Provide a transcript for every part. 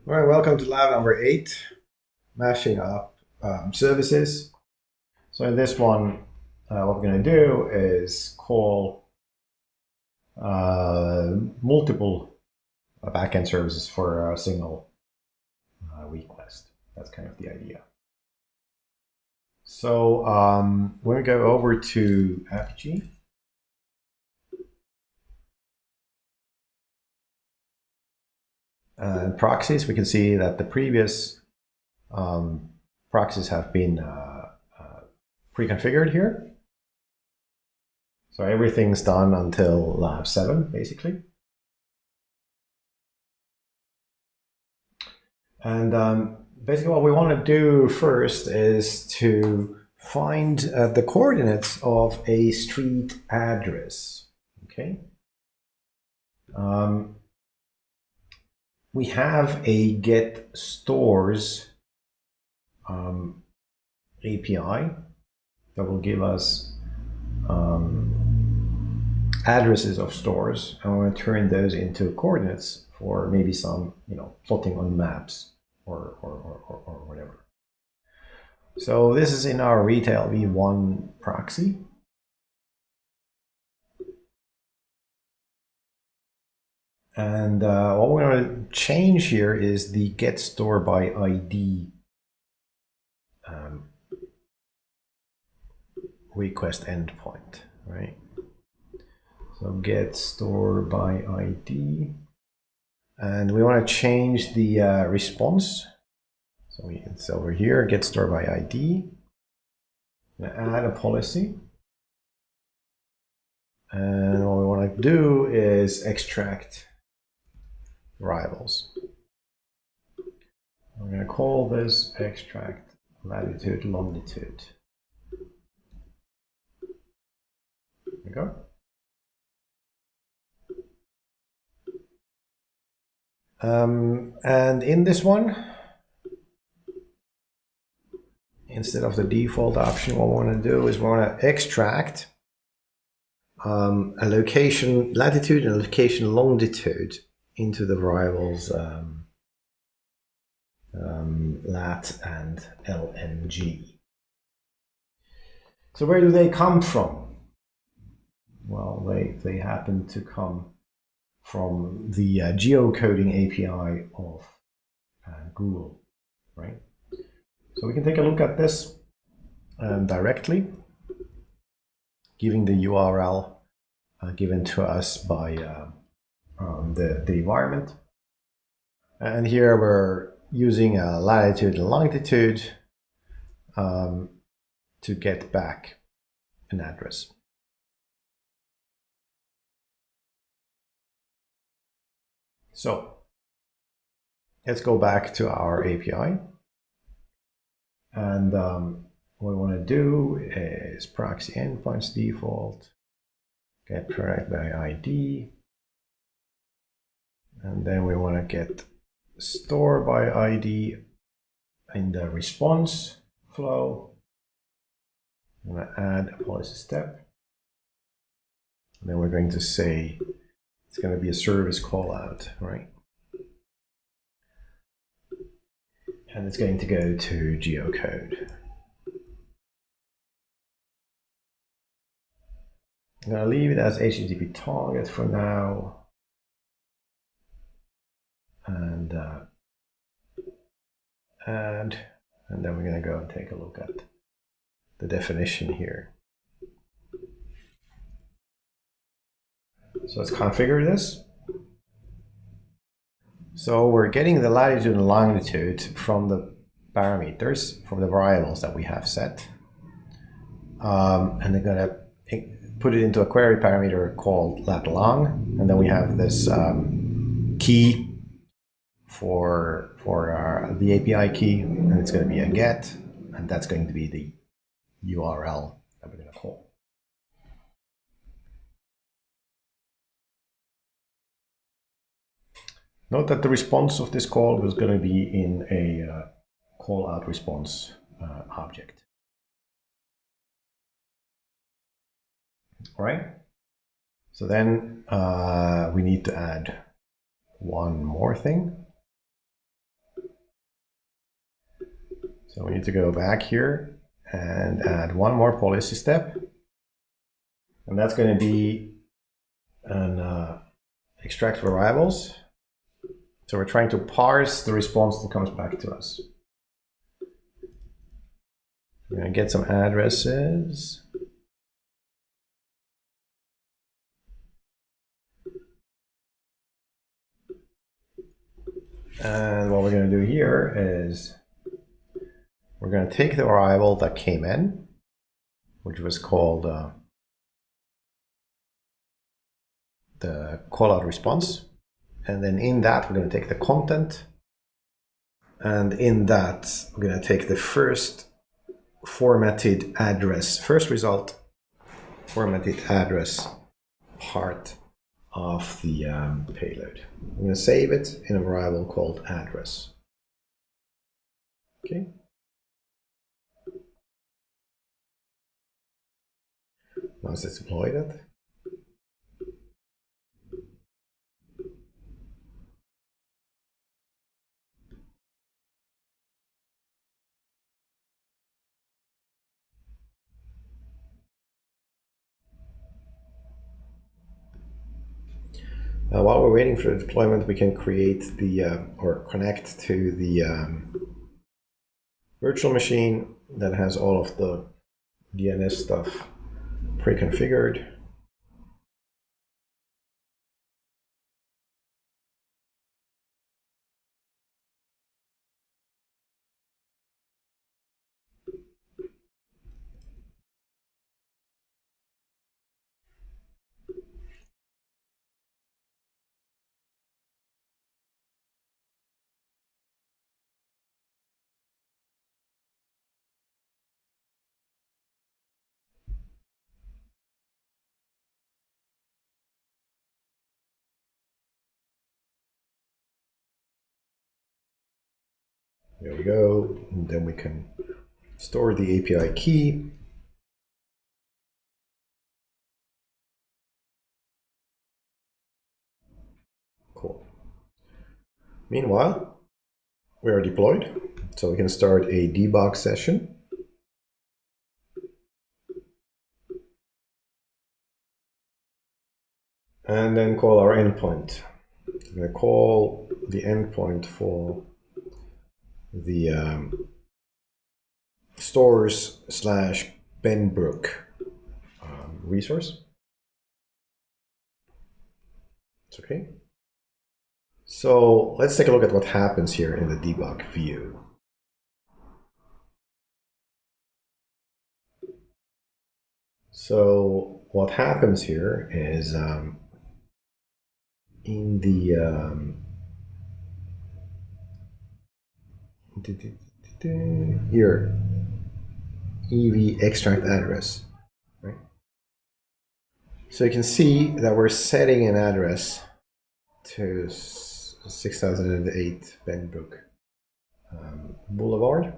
All right, welcome to lab number 8, mashing up services. So in this one, what we're going to do is call multiple backend services for a single request. That's kind of the idea. So we're going to go over to Apigee. Proxies, we can see that the previous proxies have been pre-configured here. So everything's done until lab 7, basically. And basically what we want to do first is to find the coordinates of a street address. Okay. We have a get stores API that will give us addresses of stores, and we're going to turn those into coordinates for maybe some, plotting on maps or whatever. So this is in our retail v1 proxy. And what we're going to change here is the get store by ID request endpoint, right? So get store by ID, and we want to change the response. So it's over here, get store by ID. Add a policy, and what we want to do is extract rivals. We're going to call this extract latitude longitude. There we go. And in this one, instead of the default option, what we want to do is we want to extract a location latitude and a location longitude into the variables lat and lng. So where do they come from? Well, they happen to come from the geocoding API of Google, right? So we can take a look at this directly, giving the URL given to us by the environment. And here we're using a latitude and longitude to get back an address. So let's go back to our API. And what we want to do is proxy endpoints default, get product by ID, and then we want to get store by ID in the response flow. I'm going to add a policy step, and then we're going to say it's going to be a service call out, right? And it's going to go to geocode. I'm going to leave it as HTTP target for now. And add, and then we're going to go and take a look at the definition here. So let's configure this. So we're getting the latitude and longitude from the parameters, from the variables that we have set. And they're going to put it into a query parameter called lat_long, and then we have this key for the API key, and it's going to be a get, and that's going to be the URL that we're going to call. Note that the response of this call was going to be in a call out response object. All right. So then we need to add one more thing. So we need to go back here and add one more policy step. And that's going to be an extract variables. So we're trying to parse the response that comes back to us. We're going to get some addresses. And what we're going to do here is we're going to take the variable that came in, which was called the callout response. And then in that, we're going to take the content. And in that, we're going to take the first formatted address, first result, formatted address part of the payload. I'm going to save it in a variable called address. Okay. Once it's deployed it. While we're waiting for the deployment, we can create the or connect to the virtual machine that has all of the DNS stuff pre-configured. There we go. And then we can store the API key. Cool. Meanwhile, we are deployed, so we can start a debug session. And then call our endpoint. I'm going to call the endpoint for the stores/Benbrook resource. It's okay. So let's take a look at what happens here in the debug view. So what happens here is in the here EV extract address, right? So you can see that we're setting an address to 6008 Benbrook Boulevard,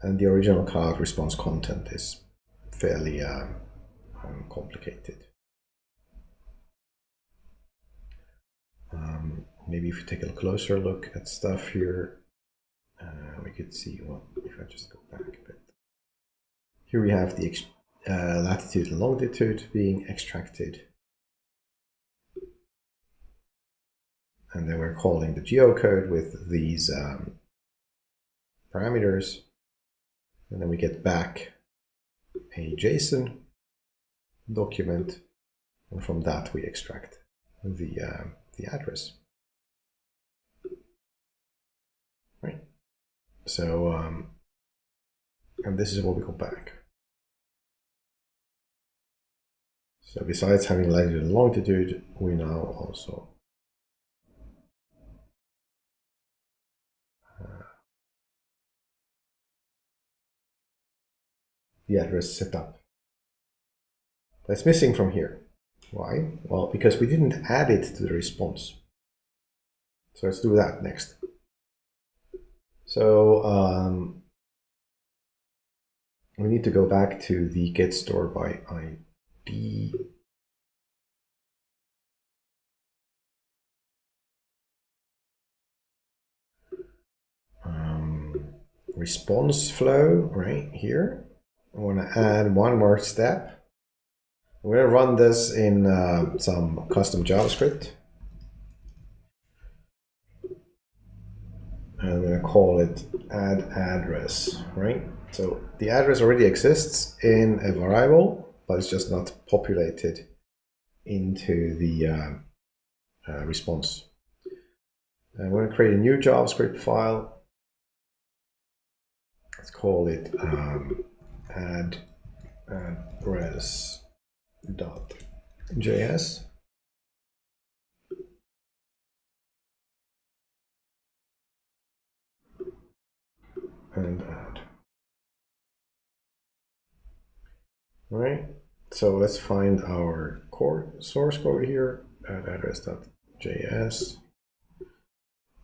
and the original cloud response content is fairly complicated. Maybe if you take a closer look at stuff here, we could see what, if I just go back a bit. Here we have the latitude and longitude being extracted. And then we're calling the geocode with these parameters. And then we get back a JSON document. And from that, we extract the address. Right. So, and this is what we go back. So besides having latitude and longitude, we now also the address set up. That's missing from here. Why? Well, because we didn't add it to the response. So let's do that next. So we need to go back to the get store by ID. response flow right here. I want to add one more step. We're going to run this in some custom JavaScript. And I'm going to call it add address, right? So the address already exists in a variable, but it's just not populated into the response. I'm going to create a new JavaScript file. Let's call it add address.js. And add. All right. So let's find our core source code here, add address.js.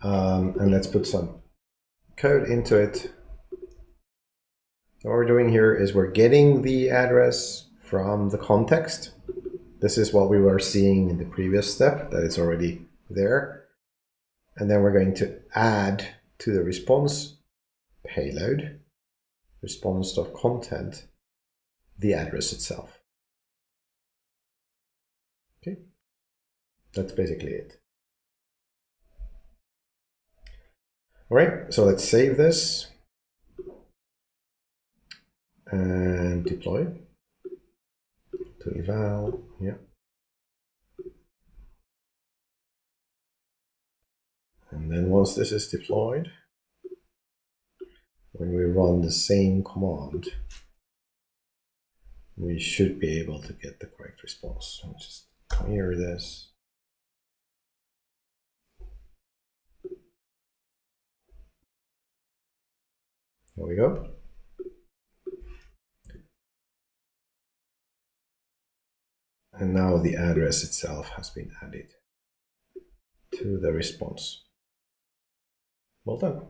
And let's put some code into it. So what we're doing here is we're getting the address from the context. This is what we were seeing in the previous step, that it's already there. And then we're going to add to the response payload, response.content, the address itself. Okay, that's basically it. All right, so let's save this and deploy to eval. Yeah. And then once this is deployed, when we run the same command, we should be able to get the correct response. So just clear this. There we go. And now the address itself has been added to the response. Well done.